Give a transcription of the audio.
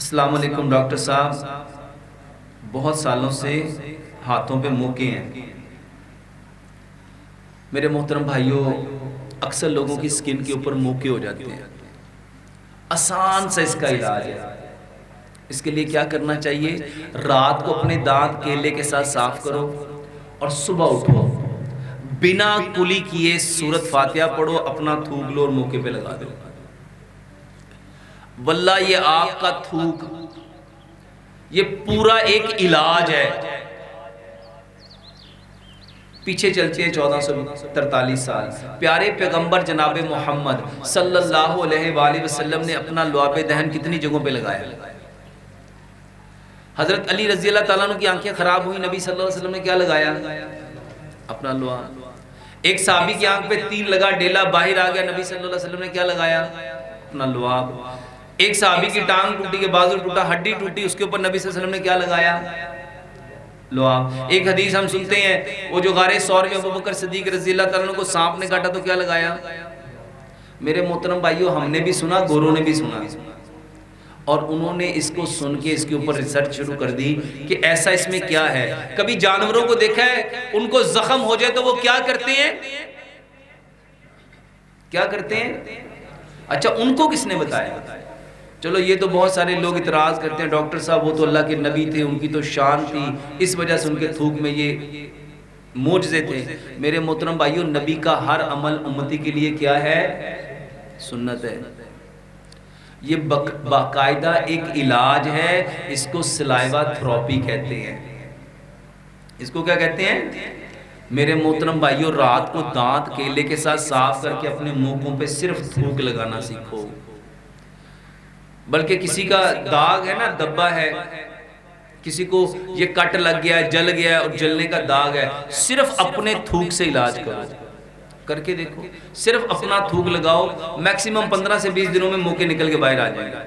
السلام علیکم ڈاکٹر صاحب، بہت سالوں سے ہاتھوں پہ موقع ہیں میرے محترم بھائیوں۔ اکثر لوگوں کی سکن کے اوپر موقع ہو جاتے ہیں، آسان سا اس کا علاج ہے۔ اس کے لیے کیا کرنا چاہیے؟ رات کو اپنے دانت کیلے کے ساتھ صاف کرو اور صبح اٹھو، بنا کلی کیے سورت فاتحہ پڑھو، اپنا تھوک لو اور موقع پہ لگا دو۔ واللہ یہ آپ کا تھوک، یہ پورا ایک علاج ہے۔ پیچھے چلتے ہیں 1443 سال، پیارے پیغمبر جناب محمد صلی اللہ علیہ وآلہ وسلم نے اپنا لعاب دہن کتنی جگہوں پہ لگایا؟ حضرت علی رضی اللہ تعالیٰ عنہ کی آنکھیں خراب ہوئی، نبی صلی اللہ علیہ وسلم نے کیا لگایا؟ اپنا لعاب۔ ایک صحابی کی آنکھ پہ تیر لگا، ڈیلا باہر آ گیا، نبی صلی اللہ علیہ وسلم نے کیا لگایا؟ اپنا لعاب۔ ایک صحابی کی ٹانگ ٹوٹی، کے بازو ٹوٹا، ہڈی ٹوٹی، اس کے اوپر نبی صلی اللہ علیہ وسلم نے کیا لگایا؟ لعاب۔ ایک حدیث ہم سنتے ہیں، وہ جو غار ثور میں ابوبکر صدیق رضی اللہ تعالیٰ عنہ کو سانپ نے کاٹا تو کیا لگایا؟ میرے محترم بھائیو، ہم نے بھی سنا، گوروں نے بھی سنا، اور انہوں نے اس کو سن کے اس کے اوپر ریسرچ شروع کر دی کہ ایسا اس میں کیا ہے۔ کبھی جانوروں کو دیکھا ہے ان کو زخم ہو جائے تو وہ کیا کرتے ہیں؟ کیا کرتے ہیں؟ اچھا، ان کو کس نے بتایا؟ چلو یہ تو بہت سارے لوگ اعتراض کرتے ہیں، ڈاکٹر صاحب وہ تو اللہ کے نبی تھے، ان کی تو شان تھی، اس وجہ سے ان کے تھوک میں یہ معجزے تھے۔ میرے محترم بھائیو، نبی کا ہر عمل امتی کے لیے کیا ہے؟ سنت ہے۔ یہ باقاعدہ ایک علاج ہے، اس کو سلائیوا تھراپی کہتے ہیں۔ اس کو کیا کہتے ہیں؟ میرے محترم بھائیو، رات کو دانت کیلے کے ساتھ صاف کر کے اپنے منہوں پہ صرف تھوک لگانا سیکھو۔ بلکہ کسی کا داغ ہے نا، دبا ہے، کسی کو یہ کٹ لگ گیا ہے، جل گیا ہے اور جلنے کا داغ ہے، صرف اپنے تھوک سے علاج کرو، کر کے دیکھو، صرف اپنا تھوک لگاؤ، میکسیمم 15 سے 20 دنوں میں موقع نکل کے باہر آ جائے گا۔